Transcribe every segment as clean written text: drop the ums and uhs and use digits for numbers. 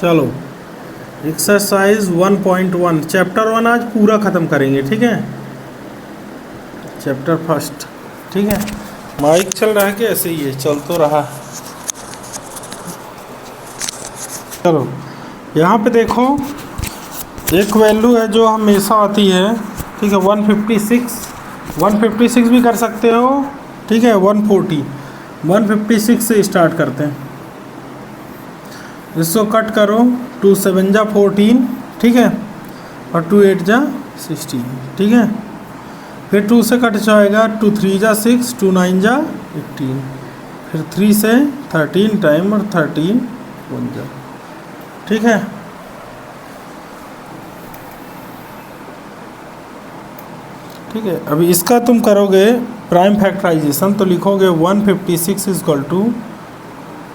चलो exercise 1.1 chapter 1 आज पूरा ख़त्म करेंगे, ठीक है। चैप्टर फर्स्ट, ठीक है। माइक चल रहा है कि ऐसे ही है, चल तो रहा। चलो यहाँ पे देखो, एक वैल्यू है जो हमेशा आती है, ठीक है। 156 भी कर सकते हो, ठीक है। 156 से स्टार्ट करते हैं। इसको कट करो, 2 7 जा 14, ठीक है, और 2 8 जा 16, ठीक है। फिर 2 से कट जाएगा, 2 3 जा 6, 2 9 जा 18, फिर 3 से 13 टाइम और 13 1 जा, ठीक है। ठीक है, अभी इसका तुम करोगे प्राइम फैक्टराइजेशन, तो लिखोगे 156 is equal to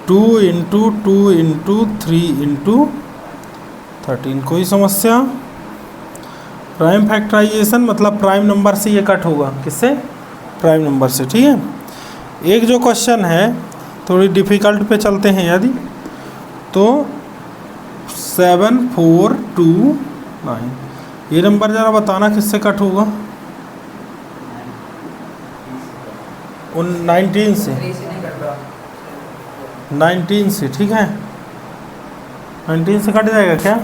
2 into 2 into 3 into 13। कोई समस्या? प्राइम फैक्टराइजेशन मतलब प्राइम नंबर से ये कट होगा, किससे? प्राइम नंबर से, ठीक है। एक जो क्वेश्चन है थोड़ी डिफ़िकल्ट पे चलते हैं यदि, तो 7 4 2 9, ये नंबर ज़रा बताना किससे कट होगा? 19 से, 19 से, ठीक है। 19 से कट जाएगा क्या?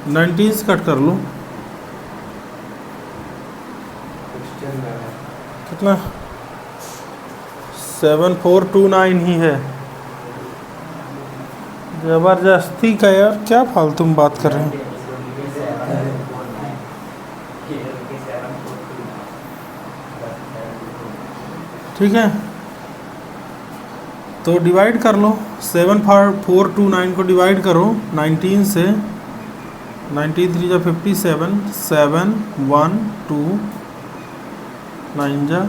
नाइनटीन से कट कर लो, कितना? 7 4 2 9 ही है। जबरदस्ती का यार, क्या फालतू में बात कर रहे हैं। ठीक है, तो डिवाइड कर लो। 7 4 2 9 को डिवाइड करो 19 से। 19 3 जा 57, 7 1 2 9 जा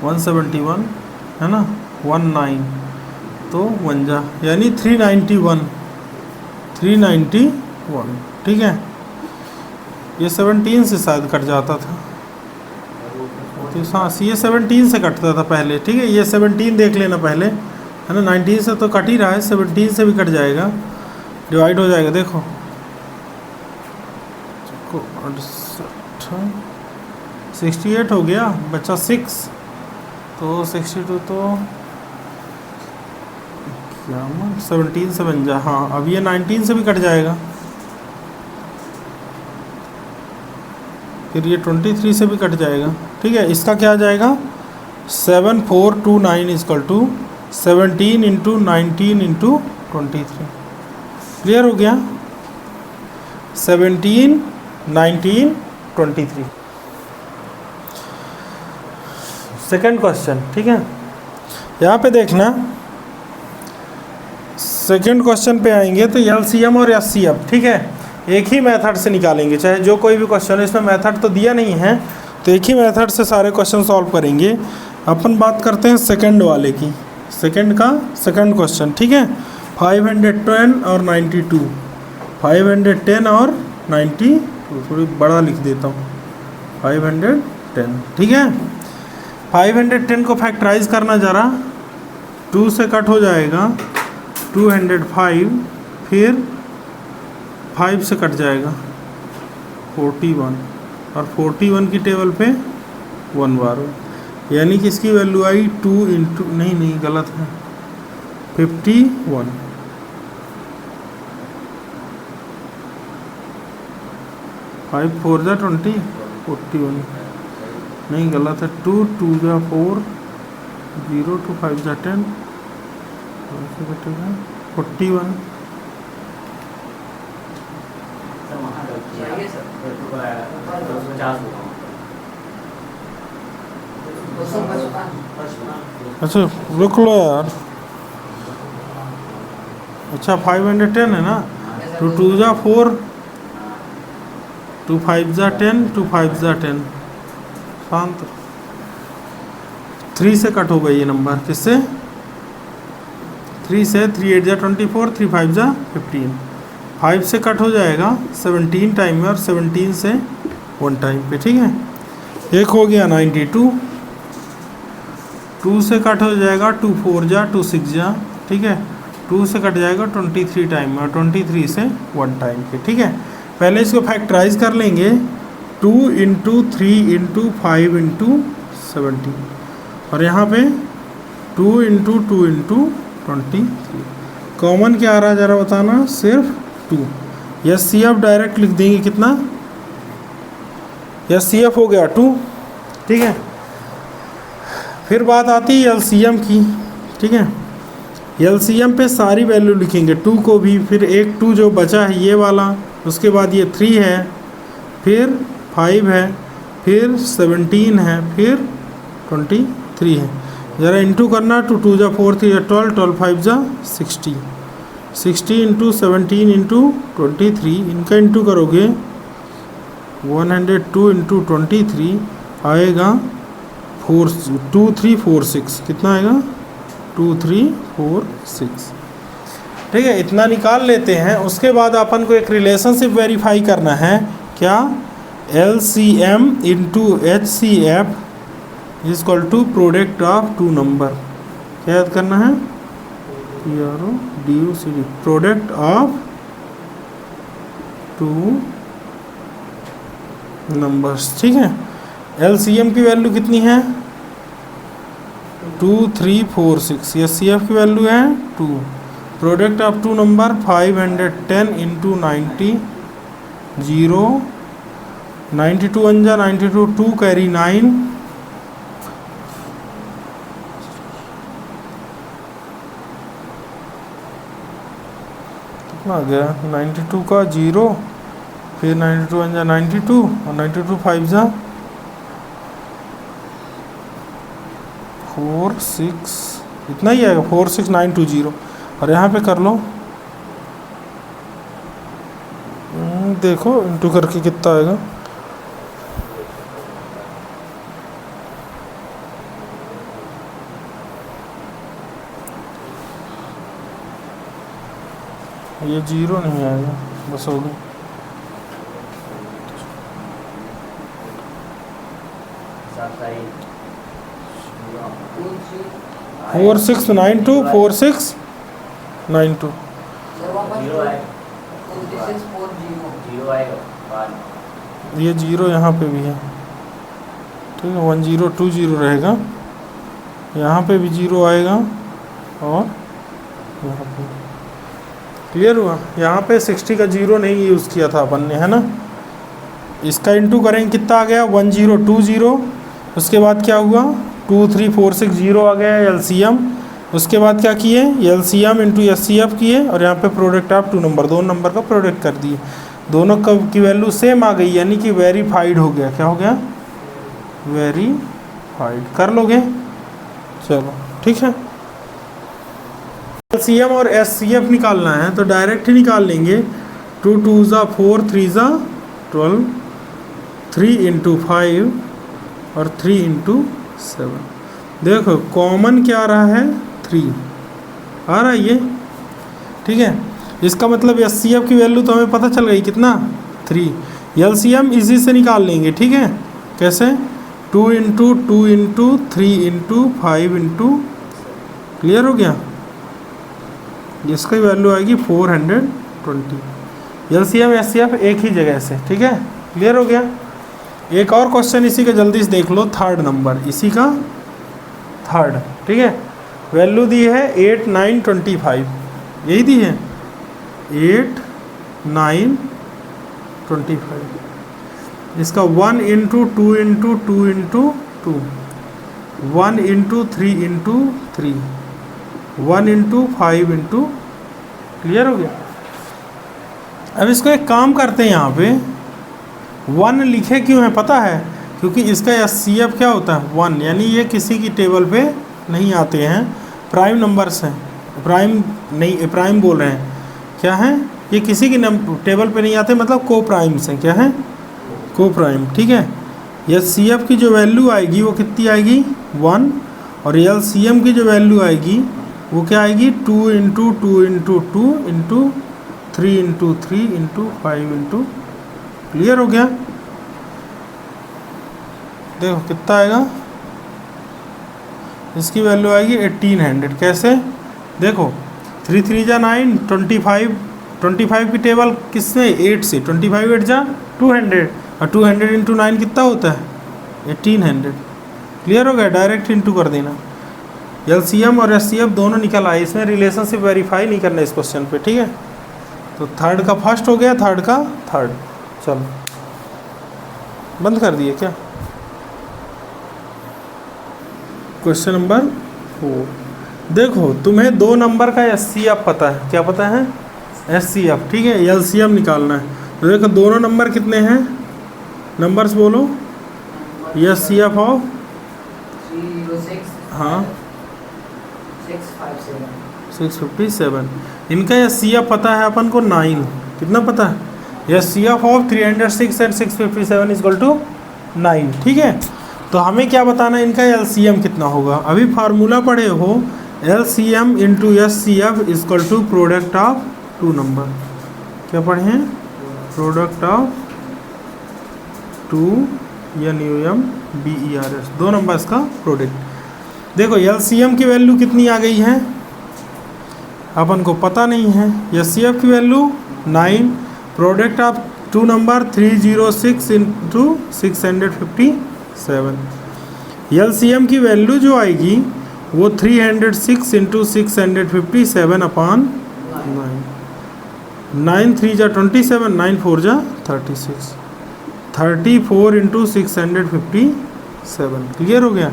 171, है ना, 1 9, तो 1 जा, यानी 391, 391, ठीक है। ये 17 से शायद कट जाता था, तो हाँ, ये 17 से कटता था पहले, ठीक है। ये 17 देख लेना पहले, है ना। 19 से तो कट ही रहा है, 17 से भी कट जाएगा, डिवाइड हो जाएगा। देखो 68 हो गया, बचा 6, तो 62, तो क्या 17 से बन जा। हाँ, अब ये 19 से भी कट जाएगा, फिर ये 23 से भी कट जाएगा, ठीक है। इसका क्या आ जाएगा? 7 4 2 9 is equal to 17 into 19 into 23। Clear हो गया? 17 19 23। सेकेंड क्वेश्चन, ठीक है। यहाँ पे देखना, सेकेंड क्वेश्चन पे आएंगे तो एलसीएम और एचसीएफ, ठीक है, एक ही मेथड से निकालेंगे। चाहे जो कोई भी क्वेश्चन है, इसमें मेथड तो दिया नहीं है, तो एक ही मेथड से सारे क्वेश्चन सॉल्व करेंगे। अपन बात करते हैं सेकंड वाले की, सेकंड का सेकंड क्वेश्चन, ठीक है। 510 और 92, 510 और 92, थोड़ी बड़ा लिख देता हूँ, 510, ठीक है। 510 को फैक्टराइज करना जरा, 2 से कट हो जाएगा 205, फिर 5 से कट जाएगा 41, और 41 की टेबल पे 1 बार, यानी कि इसकी वैल्यू आई 2 इंटू, नहीं गलत है, 51। 5 4 जा 20, 41, नहीं गलत है, 2 2 जा 4, 0 2 5 जा 10, ऐसे कटेगा 41। अच्छा रुक लो यार, अच्छा 510 है ना, 2 2 जा 4, 2 5 जा 10, 2 5 जा 10, शांत। 3 से कट हो गई ये नंबर, किससे? 3 से, 3 8 जा 24, 3 5 जा 15, 5 से कट हो जाएगा 17 टाइम में, और 17 से 1 टाइम पे, ठीक है। एक हो गया 92, 2 से कट हो जाएगा, 2 4 जा 2 6 जा, ठीक है। 2 से कट जाएगा 23 टाइम और 23 से 1 टाइम पे, ठीक है। पहले इसको फैक्टराइज कर लेंगे, 2 इंटू 3 इंटू 5 इंटू 70 और यहाँ पे 2 इंटू 2 इंटू 23। कॉमन क्या आ रहा है ज़रा बताना, सिर्फ 2। यस सी एफ डायरेक्ट लिख देंगे कितना, यस सी एफ हो गया 2, ठीक है। फिर बात आती है एलसीएम की, ठीक है। एलसीएम पे सारी वैल्यू लिखेंगे, 2 को भी, फिर एक 2 जो बचा है ये वाला, उसके बाद ये 3 है, फिर 5 है, फिर 17 है, फिर 23 है। ज़रा इंटू करना, 2 2 जा 4 3 जा 12, 12 5 जा 60, 60 इंटू 17 इंटू 23, इनका इंटू करोगे 102 इंटू 23 आएगा 2346, कितना आएगा 2346, ठीक है। इतना निकाल लेते हैं। उसके बाद अपन को एक रिलेशनशिप वेरीफाई करना है, क्या, LCM into HCF is equal to product of 2 number. क्या याद करना है, PRODUCT, प्रोडक्ट ऑफ 2 नंबर्स, ठीक है। LCM की वैल्यू कितनी है 2346, SCF की वैल्यू है 2, प्रोडक्ट ऑफ 2 नंबर 510 इंटू 90, 0, 92 1 जा 92, 2 कैरी 9, कितना आ गया 92 का 0, फिर 92 1 जा 92 और 92 5 जा 4 6, इतना ही आएगा 46920। और यहाँ पे कर लो, देखो इंटू करके कितना आएगा, ये 0 नहीं आएगा, बस हो गया। 4692 4692, ये 0 यहाँ पे भी है, ठीक है। 1020 रहेगा, यहाँ पे भी 0 आएगा और यहाँ पे, क्लियर हुआ। यहाँ पे 60 का 0 नहीं यूज़ किया था अपन ने, है ना। इसका इंटू करेंगे कितना आ गया 1020, उसके बाद क्या हुआ 23460 आ गया LCM। उसके बाद क्या किए, LCM इंटू SCF किए और यहाँ पे प्रोडक्ट ऑफ 2 नंबर, 2 नंबर का प्रोडक्ट कर दिए, दोनों की वैल्यू सेम आ गई, यानी कि वेरीफाइड हो गया। क्या हो गया, वेरीफाइड। कर लोगे, चलो ठीक है। LCM और SCF निकालना है तो डायरेक्ट ही निकाल लेंगे, 2 2 जा 4 3 जा 12, 3 इंटू 5 और 3 इंटू 7। देखो कॉमन क्या आ रहा है 3 आ रहा है ये, ठीक है। इसका मतलब SCF की वैल्यू तो हमें पता चल गई कितना 3। LCM इसी से निकाल लेंगे, ठीक है। कैसे, 2 into 2 into 3 into 5 into, clear हो गया। इसकी वैल्यू आएगी 420। LCM SCF एक ही जगह से, ठीक है, क्लियर हो गया। एक और क्वेश्चन इसी का जल्दी से देख लो, 3rd नंबर, इसी का 3rd, ठीक है। वैल्यू दी है 8 9 25, यही दी है 8 9 25। इसका 1 into 2 into 2 into 2, 1 into 3 into 3, 1 into 5 into, clear हो गया। अब इसको एक काम करते हैं, यहाँ पे 1 लिखे क्यों है पता है, क्योंकि इसका SCF क्या होता है 1, यानी ये किसी की टेबल पे नहीं आते हैं, प्राइम नंबर्स हैं, प्राइम नहीं, प्राइम बोल रहे हैं, क्या है ये किसी की टेबल पे नहीं आते, मतलब को प्राइम्स हैं, क्या है को प्राइम, ठीक है। SCF की जो वैल्यू आएगी वो कितनी आएगी 1, और LCM की जो वैल्यू आएगी वो क्या आएगी 2 into 2 into 2 into 3 into 3 into 5 into, clear हो गया। देखो कितना आएगा, इसकी वैल्यू आएगी 1800। कैसे देखो, 3 3 जा 9, 25 की टेबल किससे 8 से, 25 8 जा 200, और 200 इंटू 9 कितना होता है 1800। क्लियर हो गया, डायरेक्ट इंटू कर देना। एलसीएम और एचसीएफ दोनों निकल आए, इसमें रिलेशनशिप वेरीफाई नहीं करना इस क्वेश्चन पे, ठीक है। तो थर्ड का फर्स्ट हो गया, थर्ड का थर्ड। चलो बंद कर दिए क्या। क्वेश्चन नंबर 4, देखो तुम्हें 2 नंबर का एचसीएफ पता है, क्या पता है एचसीएफ, ठीक है। एलसीएम निकालना है। तो देखो दोनों नंबर कितने हैं, नंबर्स बोलो। एचसीएफ ऑफ 306 हाँ 657 657। इनका एचसीएफ पता है अपन को 9, कितना पता है HCF of 306 and 657 equal to 9, ठीक है। तो हमें क्या बताना है, इनका एलसीएम कितना होगा। अभी फार्मूला पढ़े हो, LCM into HCF equal to product of 2 number. क्या पढ़े हैं, प्रोडक्ट ऑफ 2 NUMBERS, 2 नंबर्स का प्रोडक्ट। देखो एलसीएम की वैल्यू कितनी आ गई है, अपन को पता नहीं है। एचसीएफ की value 9, product of 2 number 306 into 657। LCM की वैल्यू जो आएगी वो 306 इंटू 657 अपॉन 9। 9 3 जा 27, 9 4 जा 36, 34 इंटू 657। क्लियर हो गया।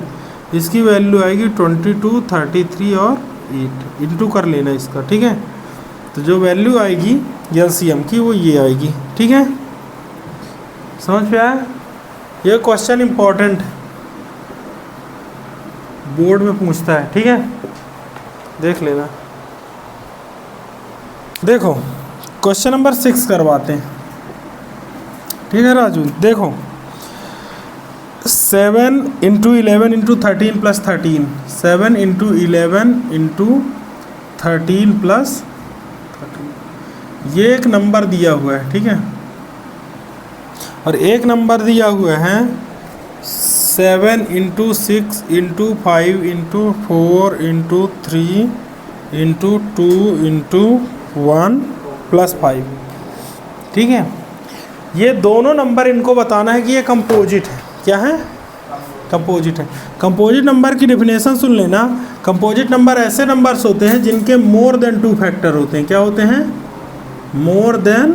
इसकी वैल्यू आएगी 22, 33 और 8। इंटू कर लेना इसका, ठीक है। तो जो वैल्यू आएगी एलसीएम की वो ये आएगी, ठीक है। समझ पे आया। ये क्वेश्चन इंपॉर्टेंट बोर्ड में पूछता है, ठीक है, देख लेना। देखो क्वेश्चन नंबर 6 करवाते हैं, ठीक है राजू। देखो 7 into 11 into 13 plus 13, 7 into 11 into 13 plus 13, ये एक नंबर दिया हुआ है, ठीक है। और एक नंबर दिया हुआ है 7 into 6 into 5 into 4 into 3 into 2 into 1 plus 5, ठीक है। ये दोनों नंबर इनको बताना है कि ये कंपोजिट है। क्या है, कंपोजिट है। कंपोजिट नंबर की डेफिनेशन सुन लेना। कंपोजिट नंबर ऐसे नंबर्स होते हैं जिनके मोर देन 2 फैक्टर होते हैं। क्या होते हैं, मोर देन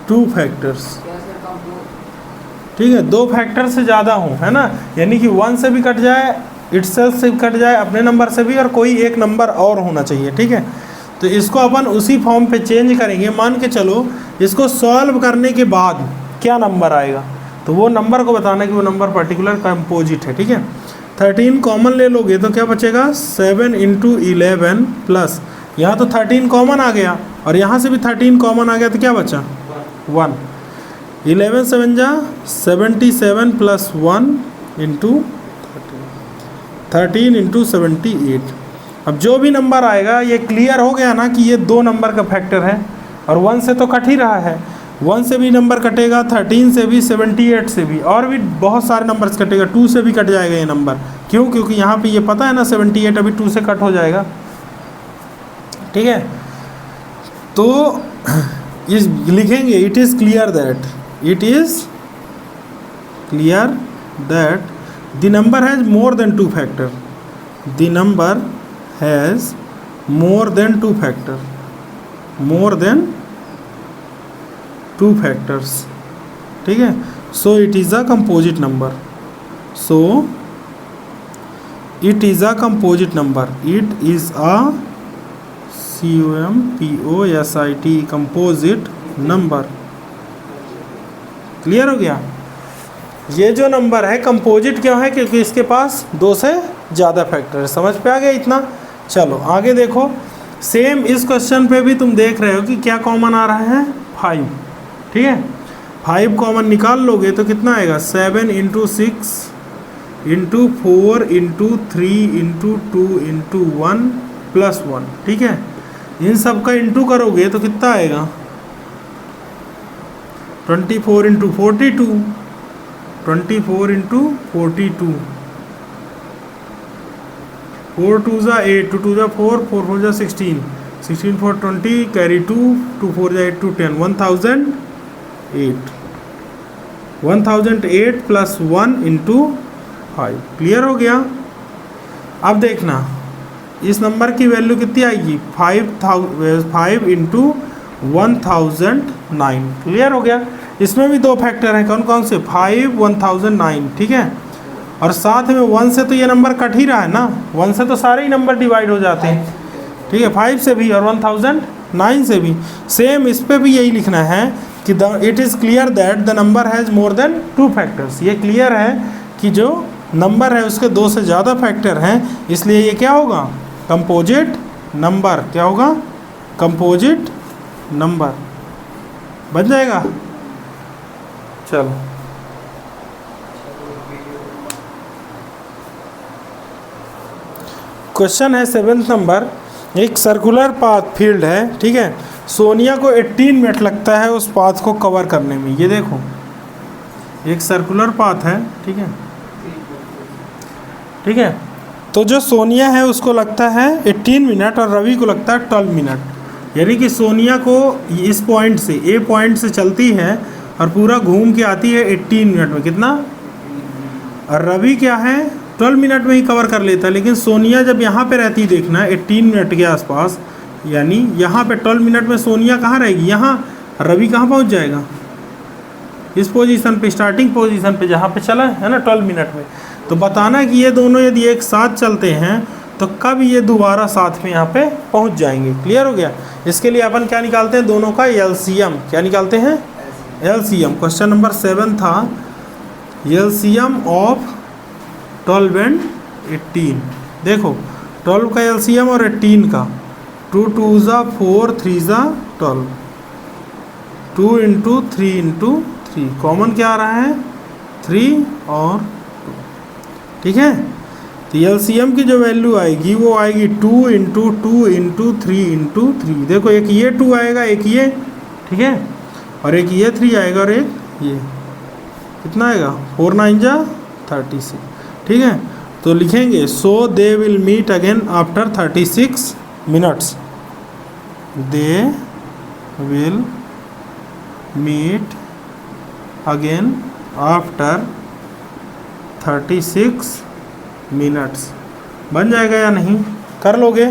2 फैक्टर्स, ठीक है। 2 फैक्टर से ज़्यादा हो, है ना, यानी कि 1 से भी कट जाए, इटसेल्फ से कट जाए, अपने नंबर से भी, और कोई एक नंबर और होना चाहिए, ठीक है। तो इसको अपन उसी फॉर्म पे चेंज करेंगे। मान के चलो इसको सॉल्व करने के बाद क्या नंबर आएगा, तो वो नंबर को बताना कि वो नंबर पर्टिकुलर कंपोजिट है, ठीक है। 13 कॉमन ले लोगे तो क्या बचेगा, 7 इंटू 11 प्लस, यहाँ तो 13 कॉमन आ गया और यहाँ से भी 13 कॉमन आ गया, तो क्या बचा 1। 11 7 जा 77 प्लस 1 इंटू 13 इंटू 78। अब जो भी नंबर आएगा ये क्लियर हो गया ना कि ये 2 नंबर का फैक्टर है, और 1 से तो कट ही रहा है। 1 से भी नंबर कटेगा, 13 से भी, 78 से भी, और भी बहुत सारे नंबर्स कटेगा। 2 से भी कट जाएगा ये नंबर, क्यों, क्योंकि यहाँ पे ये पता है ना 78 अभी 2 से कट हो जाएगा, ठीक है। तो इस लिखेंगे it is clear that, it is clear that the number has more than 2 factor, the number has more than 2 factor, more than 2 factors, ठीक है। So it is a composite number, so it is a composite number, it is a COMPOSIT composite number. Clear हो गया। ये जो number है composite क्यों है, क्योंकि इसके पास 2 से ज़्यादा फैक्टर है। समझ पे आ गया इतना। चलो आगे देखो, सेम इस क्वेश्चन पे भी तुम देख रहे हो कि क्या कॉमन आ रहा है, 5, ठीक है। 5 कॉमन निकाल लोगे तो कितना आएगा, 7 into 6 into 4 into 3 into 2 into 1 plus 1, ठीक है। इन सब का इंटू करोगे तो कितना आएगा, 24 इंटू 42, 24 इंटू 42, 4 2 जा 8, 2 2 जा 4, 4 4 जा 16, 16 4 20, कैरी 2, 2 4 जा 8 2 10, 1008, 1008 प्लस 1 इंटू 5। क्लियर हो गया। अब देखना इस नंबर की वैल्यू कितनी आएगी, 5 इंटू 1009। क्लियर हो गया। इसमें भी दो फैक्टर हैं, कौन कौन से, 5 1009, ठीक है। और साथ में 1 से तो ये नंबर कट ही रहा है ना, 1 से तो सारे ही नंबर डिवाइड हो जाते हैं, ठीक है, 5 से भी और 1009 से भी। सेम इस पे भी यही लिखना है कि it is clear that the number has more than 2 factors. ये क्लियर है कि जो नंबर है उसके 2 से ज़्यादा फैक्टर हैं, इसलिए ये क्या होगा, कंपोजिट नंबर। क्या होगा, कंपोजिट नंबर बन जाएगा। चलो क्वेश्चन है 7th नंबर। एक सर्कुलर पाथ फील्ड है, ठीक है। सोनिया को 18 मिनट लगता है उस पाथ को कवर करने में। ये देखो एक सर्कुलर पाथ है, ठीक है, ठीक है। तो जो सोनिया है उसको लगता है 18 मिनट और रवि को लगता है 12 मिनट। यानी कि सोनिया को इस पॉइंट से, ए पॉइंट से चलती है और पूरा घूम के आती है 18 मिनट में। कितना, और रवि क्या है 12 मिनट में ही कवर कर लेता है। लेकिन सोनिया जब यहाँ पे रहती, देखना 18 मिनट के आसपास, यानी यहाँ पे 12 मिनट में सोनिया कहाँ रहेगी, यहाँ। रवि कहाँ पहुँच जाएगा, इस पोजीशन पे, स्टार्टिंग पोजीशन पे जहाँ पे चला है ना 12 मिनट में। तो बताना कि ये दोनों यदि एक साथ चलते हैं तो कब ये दोबारा साथ में यहाँ पे पहुँच जाएंगे। क्लियर हो गया। इसके लिए अपन क्या निकालते हैं, दोनों का एलसीएम। क्या निकालते हैं, एलसीएम। क्वेश्चन नंबर 7 था एलसीएम ऑफ 12 एंड 18। देखो 12 का एलसीएम और 18 का, 2 2 जा 4, 3 जा 12, 2 इंटू 3 इंटू 3, कॉमन क्या आ रहा है 3 और 2, ठीक है। तो एलसीएम की जो वैल्यू आएगी वो आएगी 2 इंटू 2 इंटू 3 इंटू 3। देखो एक ये 2 आएगा, एक ये, ठीक है, और एक ये 3 आएगा और एक ये, कितना आएगा 4 9 जा 36, ठीक है। तो लिखेंगे so they will meet again after 36 minutes. They will meet again after 36 minutes. बन जाएगा या नहीं, कर लोगे।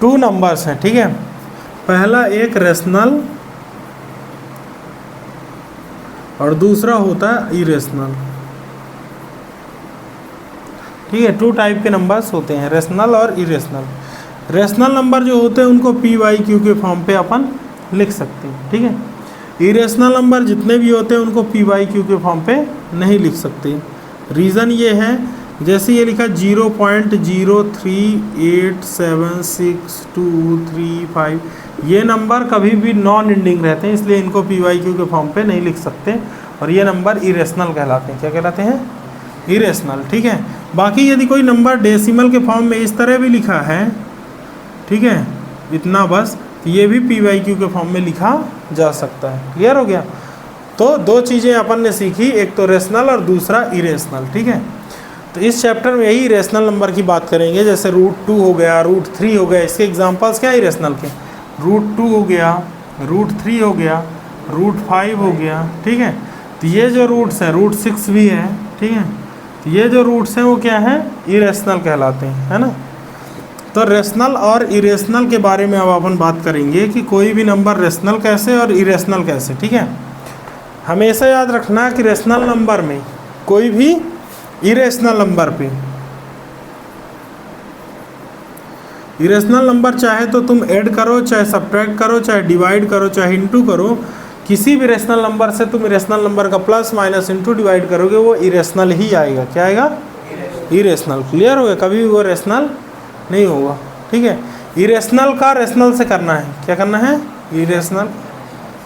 2 नंबर्स हैं, ठीक है। पहला एक रेशनल और दूसरा होता है इरेशनल, ठीक है। 2 टाइप के नंबर्स होते हैं, रेशनल और इरेशनल। रेशनल नंबर जो होते हैं उनको पी वाई क्यू के फॉर्म पे अपन लिख सकते हैं, ठीक है। इरेशनल नंबर जितने भी होते हैं उनको पी वाई क्यू के फॉर्म पे नहीं लिख सकते। रीज़न ये है, जैसे ये लिखा 0.0387623 ये नंबर कभी भी नॉन एंडिंग रहते हैं, इसलिए इनको पी वाई क्यू के फॉर्म पे नहीं लिख सकते। और ये नंबर इरेशनल कहलाते हैं। क्या कहलाते हैं, इरेशनल, ठीक है। बाकी यदि कोई नंबर डेसिमल के फॉर्म में इस तरह भी लिखा है, ठीक है, इतना बस, तो ये भी पी वाई क्यू के फॉर्म में लिखा जा सकता है। क्लियर हो गया। तो 2 चीज़ें अपन ने सीखी, एक तो रेशनल और दूसरा इरेशनल, ठीक है। तो इस चैप्टर में यही रेशनल नंबर की बात करेंगे, जैसे √2 हो गया, √3 हो गया। इसके एग्जांपल्स क्या है इरेशनल के, √2 हो गया, √3 हो गया, √5 हो गया, ठीक है। तो ये जो रूट्स हैं, √6 भी है, ठीक है। तो ये जो रूट्स हैं वो क्या है, इरेशनल कहलाते हैं, है ना। तो रेशनल और इरेशनल के बारे में अब अपन बात करेंगे कि कोई भी नंबर रेशनल कैसे और इरेशनल कैसे, ठीक है। हमेशा याद रखना कि रेशनल नंबर में कोई भी इरेशनल नंबर पे, इरेशनल नंबर चाहे तो तुम ऐड करो, चाहे सब्ट्रैक्ट करो, चाहे डिवाइड करो, चाहे इंटू करो, किसी भी रेशनल नंबर से तुम इरेशनल नंबर का प्लस माइनस इंटू डिवाइड करोगे वो इरेशनल ही आएगा। क्या आएगा, इरेशनल। क्लियर हो गया। कभी भी वो रेशनल नहीं होगा, ठीक है। इरेशनल का रेशनल से करना है, क्या करना है, इरेशनल,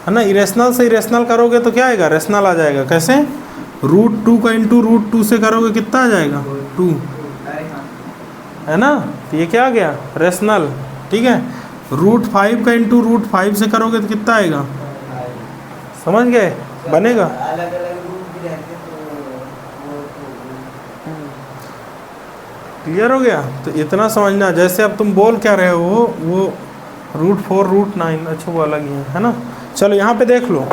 है ना। इरेशनल से इरेशनल करोगे तो क्या आएगा, रेशनल आ जाएगा। कैसे, √2 का इंटू √2 से करोगे कितना आ जाएगा, 2, है ना। तो ये क्या आ गया, रेशनल, ठीक है। √5 का इंटू √5 से करोगे तो कितना आएगा, समझ गए? बनेगा। अलग अलग रूट भी रहते तो क्लियर हो गया? तो इतना समझना, जैसे अब तुम बोल क्या रहे हो, वो √4 √9, अच्छा वो अलग ही है ना। चलो यहाँ पे देख लो,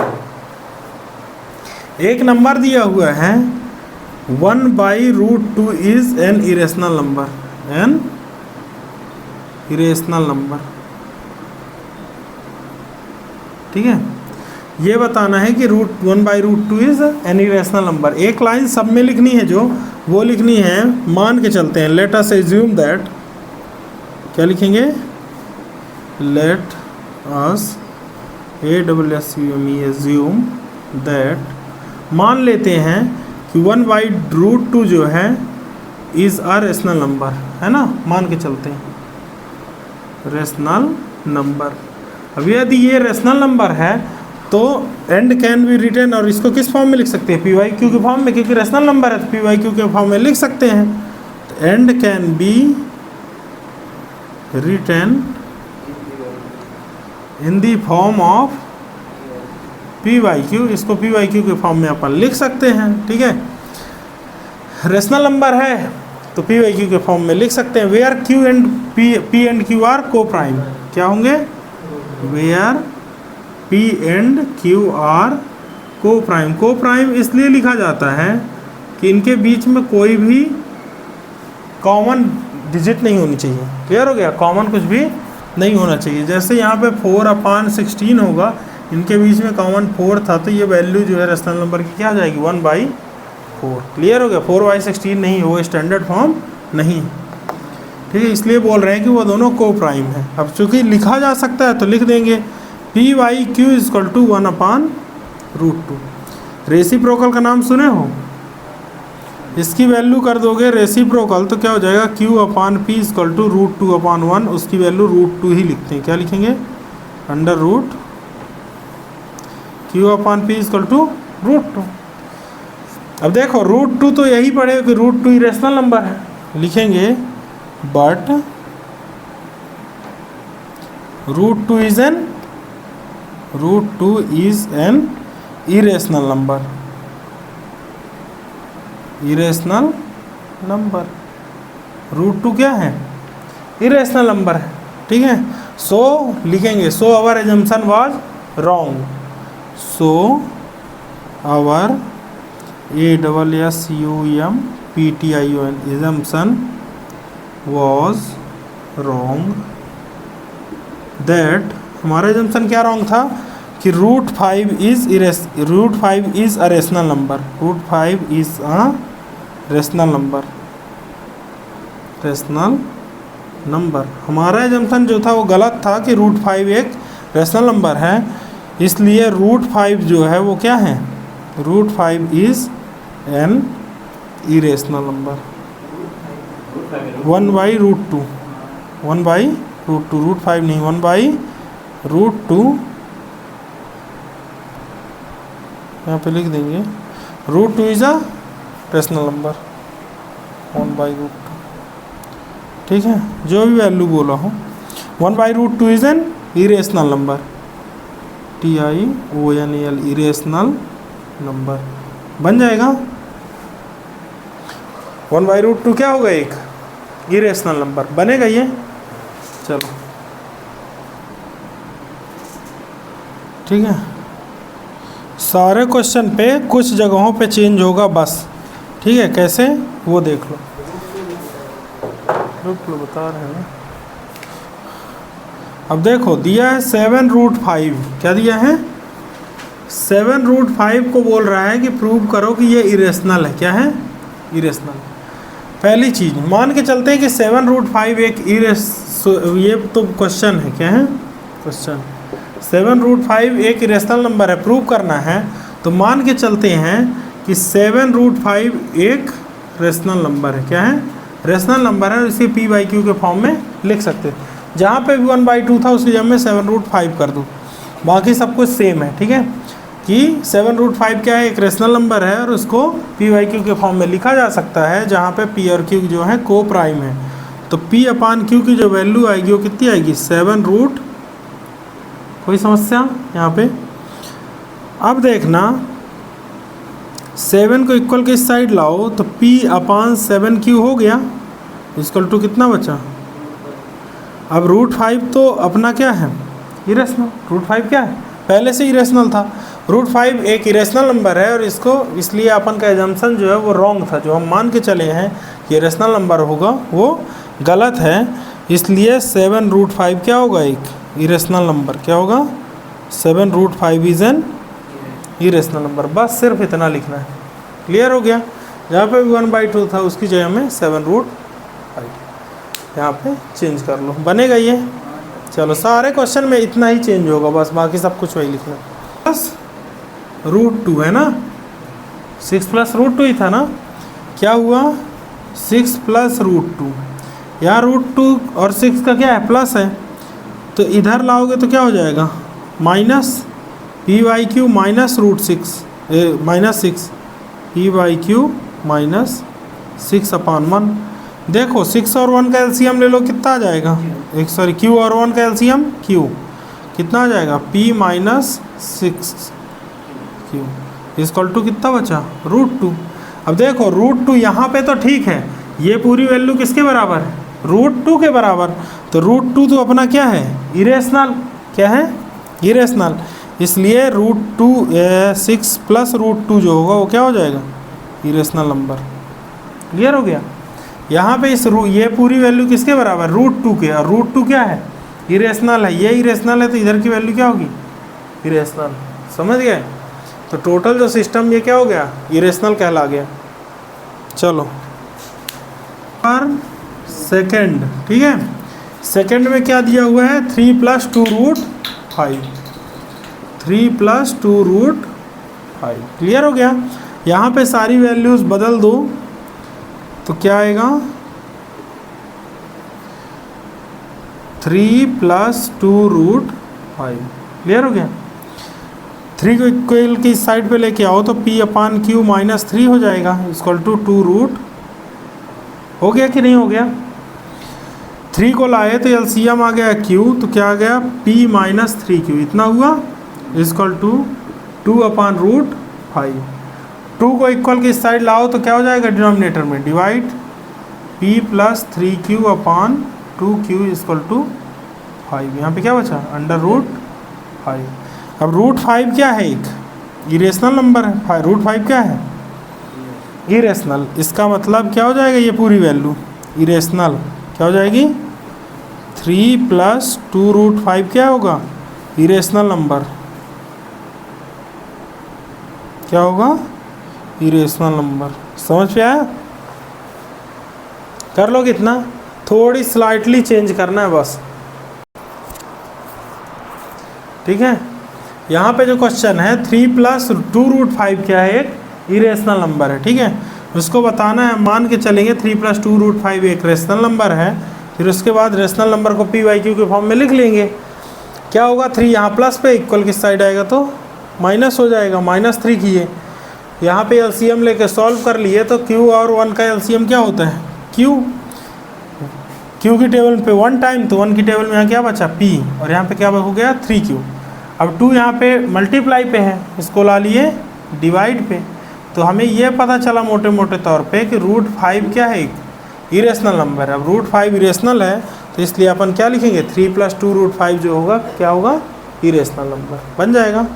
एक नंबर दिया हुआ है 1/√2 is an irrational number, an irrational number, ठीक है। ये बताना है कि 1/√2 इज एन इरेशनल नंबर। एक लाइन सब में लिखनी है, जो वो लिखनी है, मान के चलते हैं, लेट अस एज्यूम दैट, क्या लिखेंगे, लेट अस एज्यूम दैट, मान लेते हैं कि 1/√2 जो है इज़ अ रेशनल नंबर, है ना, मान के चलते हैं रेशनल नंबर। अब यदि ये रेशनल नंबर है तो एंड कैन बी रिटन, और इसको किस फॉर्म में लिख सकते हैं, PYQ के फॉर्म में, क्योंकि रेशनल नंबर है तो PYQ के फॉर्म में लिख सकते हैं। तो and can be written in the form of PYQ, इसको PYQ के फॉर्म में अपन लिख सकते हैं, ठीक है। रेशनल नंबर है तो PYQ के फॉर्म में लिख सकते हैं। Where P and Q are coprime, क्या होंगे, where P and Q are coprime. Coprime इसलिए लिखा जाता है कि इनके बीच में कोई भी कॉमन डिजिट नहीं होनी चाहिए। क्लियर हो गया? कॉमन कुछ भी नहीं होना चाहिए। जैसे यहाँ पे 4/16 होगा, इनके बीच में कॉमन 4 था, तो ये वैल्यू जो है रेशनल नंबर की क्या आ जाएगी, 1/4। क्लियर हो गया? 4/16 नहीं, वो स्टैंडर्ड फॉर्म नहीं, ठीक है। इसलिए बोल रहे हैं कि वो दोनों को प्राइम है। अब चूंकि लिखा जा सकता है तो लिख देंगे PYQ = 1/√2। रेसिप्रोकल का नाम सुने हो? इसकी वैल्यू कर दोगे रेसिप्रोकल तो क्या हो जाएगा, Q/P = √2/1, उसकी वैल्यू √2 ही लिखते हैं। क्या लिखेंगे, √, Q/P = √2। अब देखो √2 तो यही पढ़े कि √2 इरेशनल नंबर है, लिखेंगे but √2 is an irrational number, irrational number. √2 क्या है, इरेशनल नंबर है, ठीक है। सो लिखेंगे, so our assumption was wrong, so our ASSUMPTION assumption was wrong, that हमारा एजम्पशन क्या रॉन्ग था कि √5 is a rational number, √5 is a rational number, rational number. हमारा एजम्पशन जो था वो गलत था कि √5 एक रेशनल नंबर है, इसलिए √5 जो है वो क्या है, √5 इज एन इरेशनल नंबर। 1/√2, 1/√2, √5 नहीं, 1/√2 यहाँ पे लिख देंगे। √2 इज अ रेशनल नंबर, 1/√2, ठीक है। जो भी वैल्यू बोला हो, 1/√2 is an irrational number, TIONAL, irrational number बन जाएगा। 1/√2 क्या होगा, एक इरेशनल नंबर बनेगा ये। चलो ठीक है, सारे क्वेश्चन पे कुछ जगहों पे चेंज होगा बस, ठीक है। कैसे वो देख लो, रुक लो बता रहे हैं ना। अब देखो दिया है 7√5, क्या दिया है, 7√5 को बोल रहा है कि प्रूव करो कि ये इरेशनल है। क्या है, इरेशनल। पहली चीज मान के चलते हैं कि 7√5 एक ये तो क्वेश्चन है, क्या है क्वेश्चन, 7√5 एक इरेशनल नंबर है, प्रूव करना है। तो मान के चलते हैं कि 7√5 एक रेशनल नंबर है। क्या है, रेशनल नंबर है, इसे PYQ के फॉर्म में लिख सकते हैं। जहाँ पे भी 1/2 था उसकी जगह में 7√5 कर दूँ, बाकी सब कुछ सेम है, ठीक है। कि 7√5 क्या है, एक रेशनल नंबर है और उसको PYQ के फॉर्म में लिखा जा सकता है, जहाँ पे P और Q जो है को प्राइम है। तो P/Q की जो वैल्यू आएगी वो कितनी आएगी, 7√, कोई समस्या यहाँ पे, अब देखना 7 को इक्वल के इस साइड लाओ तो p/7q हो गया, इक्वल टू कितना बचा। अब √5 तो अपना क्या है, इरेशनल। √5 क्या है, पहले से इरेशनल था। √5 एक इरेशनल नंबर है और इसको इसलिए अपन का एजम्पशन जो है वो रॉन्ग था, जो हम मान के चले हैं कि इरेशनल नंबर होगा वो गलत है। इसलिए 7√5 क्या होगा, एक इरेशनल नंबर। क्या होगा, 7√5 इज़ एन इरेशनल नंबर। बस सिर्फ इतना लिखना है, क्लियर हो गया। जहाँ पे 1/2 था उसकी जगह में 7√5 यहाँ पे चेंज कर लो, बनेगा ये। चलो सारे क्वेश्चन में इतना ही चेंज होगा बस, बाकी सब कुछ वही लिखना बस। √2 है ना, 6 + √2 ही था ना। क्या हुआ, 6 + √2। यहाँ √2 और 6 का क्या है, प्लस है, तो इधर लाओगे तो क्या हो जाएगा, माइनस p/q माइनस √6 -6 p/q -6/1। देखो 6 और 1 का एलसीएम ले लो, कितना आ जाएगा, q और 1 का एलसीएम q कितना आ जाएगा, p - 6q इक्वल टू कितना बचा, √2। अब देखो √2 यहाँ पे तो ठीक है, ये पूरी वैल्यू किसके बराबर है, √2 के बराबर। तो √2 तो अपना क्या है, इरेशनल। क्या है, इरेशनल। इसलिए √6 + √2 जो होगा वो क्या हो जाएगा, इरेशनल नंबर। क्लियर हो गया। यहाँ पे ये पूरी वैल्यू किसके बराबर, √2 के, और √2 क्या है, इरेशनल है। ये इरेशनल है तो इधर की वैल्यू क्या होगी, इरेशनल। समझ गए। तो टोटल जो सिस्टम ये क्या हो गया, इरेशनल कहला गया। चलो पर सेकंड, ठीक है। सेकंड में क्या दिया हुआ है, 3 + 2√5, 3 + 2√5। क्लियर हो गया। यहाँ पे सारी वैल्यूज़ बदल दो तो क्या आएगा, 3 + 2√5। क्लियर हो गया। 3 को इक्वल की साइड पे लेके आओ तो p/q -3 हो जाएगा, इक्वल टू 2√। हो गया कि नहीं हो गया। 3 को लाए तो एलसीएम आ गया q, तो क्या आ गया, p - 3q इतना हुआ, इक्वल टू 2/√5। 2 को इक्वल की साइड लाओ तो क्या हो जाएगा, डिनोमिनेटर में divide p + 3q/2q equal to 5। यहाँ पे क्या बचा, √5। अब √5 क्या है, एक इरेशनल नंबर है। √5 क्या है, इरेशनल। इसका मतलब क्या हो जाएगा, ये पूरी वैल्यू इरेशनल क्या हो जाएगी, 3 + 2√5 क्या होगा, इरेशनल नंबर। क्या होगा, इरेशनल नंबर। समझ पे आया। कर लो कितना, थोड़ी स्लाइटली चेंज करना है बस, ठीक है। यहाँ पे जो क्वेश्चन है 3 + 2√5 क्या है, एक इरेशनल नंबर है, ठीक है। उसको बताना है, मान के चलेंगे 3 + 2√5 एक रेशनल नंबर है, फिर उसके बाद रेशनल नंबर को p/q के फॉर्म में लिख लेंगे। क्या होगा, 3 यहाँ प्लस पे, इक्वल की साइड आएगा तो माइनस हो जाएगा, -3 किए। यहाँ पे एलसीएम लेके सॉल्व कर लिए तो q और 1 का एलसीएम क्या होता है, q की टेबल पे 1 टाइम, तो 1 की टेबल में यहाँ क्या बचा, p, और यहाँ पे क्या हो गया, 3q। अब 2 यहाँ पे मल्टीप्लाई पे है, इसको ला लिए डिवाइड पे। तो हमें ये पता चला मोटे मोटे तौर पे कि √5 क्या है, एक इरेशनल नंबर है। अब √5 इरेशनल है तो इसलिए अपन क्या लिखेंगे, 3 + 2√5 जो होगा क्या होगा, इरेशनल नंबर बन जाएगा।